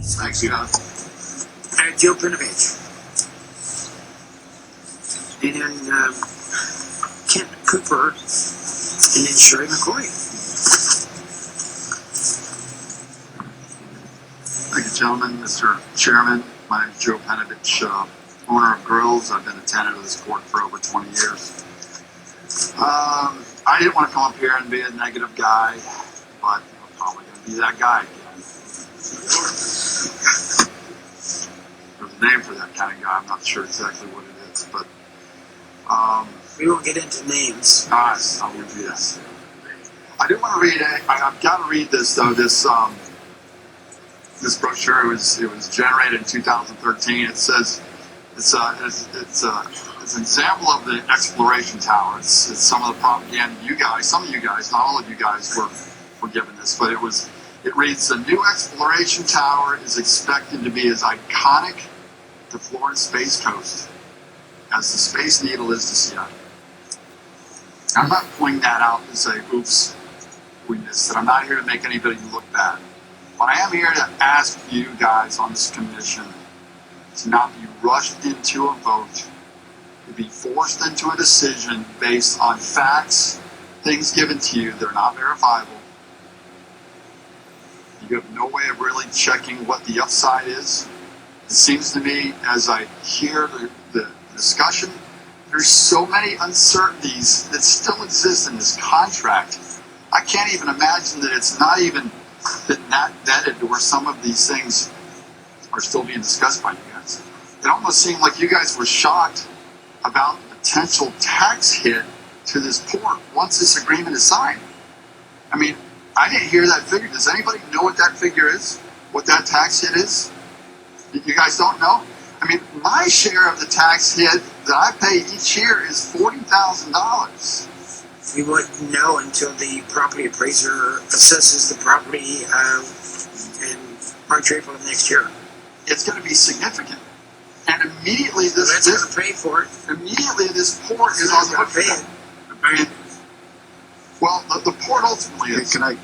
Thanks, John. Joe Penovich. And then Kent Cooper, and then Sherry McCoy. Thank you, gentlemen. Mr. Chairman, my name is Joe Penovich, owner of Grills. I've been a tenant of this court for over 20 years. I didn't want to come up here and be a negative guy, but I'm probably going to be that guy again. There's a name for that kind of guy. I'm not sure exactly what it is, but We won't get into names. I would do this. I do want to read. I've got to read this though. This brochure it was generated in 2013. It says it's an example of the exploration tower. It's some of the propaganda some of you guys, not all of you guys were given this, but it reads: the new exploration tower is expected to be as iconic to Florida's Space Coast as the Space Needle is to Seattle. I'm not pointing that out to say, oops, we missed it. I'm not here to make anybody look bad. But I am here to ask you guys on this commission to not be rushed into a vote, to be forced into a decision based on facts, things given to you that are not verifiable. You have no way of really checking what the upside is. It seems to me, as I hear the discussion, there's so many uncertainties that still exist in this contract. I can't even imagine that it's not even that vetted to where some of these things are still being discussed by you guys. It almost seemed like you guys were shocked about the potential tax hit to this port once this agreement is signed. I mean, I didn't hear that figure. Does anybody know what that figure is? What that tax hit is? You guys don't know? I mean, my share of the tax hit that I pay each year is $40,000. We wouldn't know until the property appraiser assesses the property in March, April of next year. It's going to be significant. And immediately That's going to pay for it. Immediately this port is on the hook for that. I mean, well, the port ultimately is. The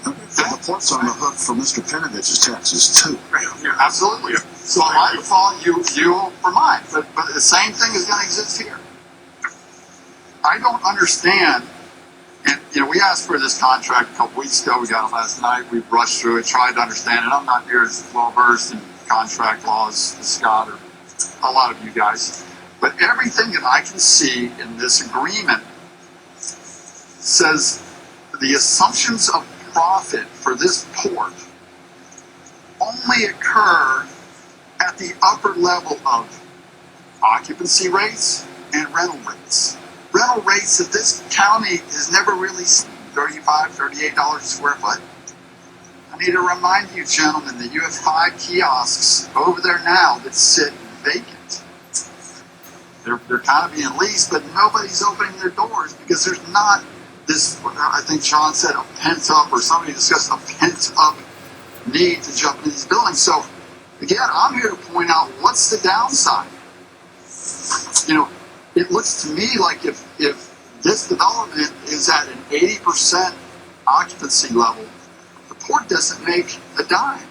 port's on the hook for Mr. Penovich's taxes too. Right, yeah, absolutely. So I would follow you for mine, but the same thing is going to exist here. I don't understand, and we asked for this contract a couple weeks ago. We got it last night. We brushed through it, tried to understand it. I'm not near as well versed in contract laws as Scott or a lot of you guys, but everything that I can see in this agreement says the assumptions of profit for this port only occur at the upper level of occupancy rates and rental rates. Rental rates that this county has never really seen, $35, $38 a square foot. I need to remind you, gentlemen, that you have 5 kiosks over there now that sit vacant. They're kind of being leased, but nobody's opening their doors because there's not this, I think John said, a pent-up, or somebody discussed a pent-up need to jump into these buildings. So, again, I'm here to point out what's the downside. It looks to me like if this development is at an 80% occupancy level, the port doesn't make a dime.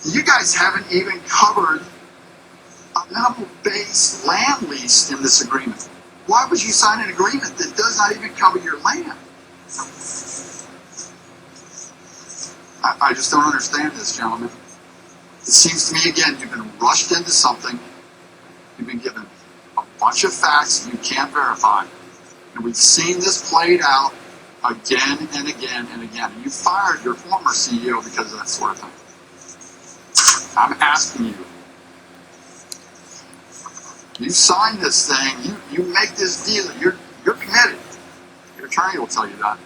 You guys haven't even covered a minimal base land lease in this agreement. Why would you sign an agreement that does not even cover your land? I just don't understand this, gentlemen. It seems to me, again, you've been rushed into something. You've been given a bunch of facts you can't verify. And we've seen this played out again and again and again. You fired your former CEO because of that sort of thing. I'm asking you. You sign this thing, you make this deal, you're committed. Your attorney will tell you that.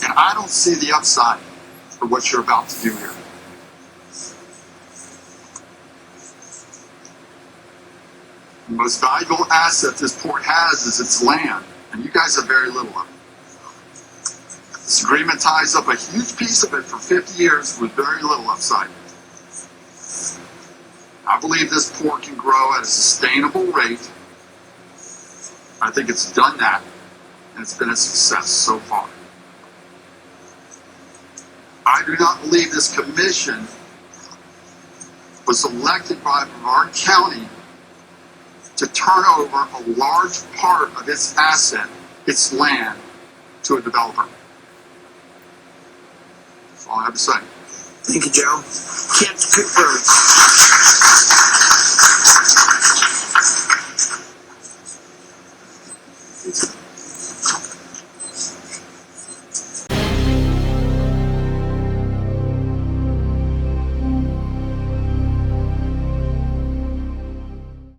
And I don't see the upside for what you're about to do here. The most valuable asset this port has is its land, and you guys have very little of it. This agreement ties up a huge piece of it for 50 years with very little upside. I believe this port can grow at a sustainable rate. I think it's done that, and it's been a success so far. I do not believe this commission was elected by Brevard County to turn over a large part of its asset, its land, to a developer. That's all I have to say. Thank you, Joe. Can't confirm.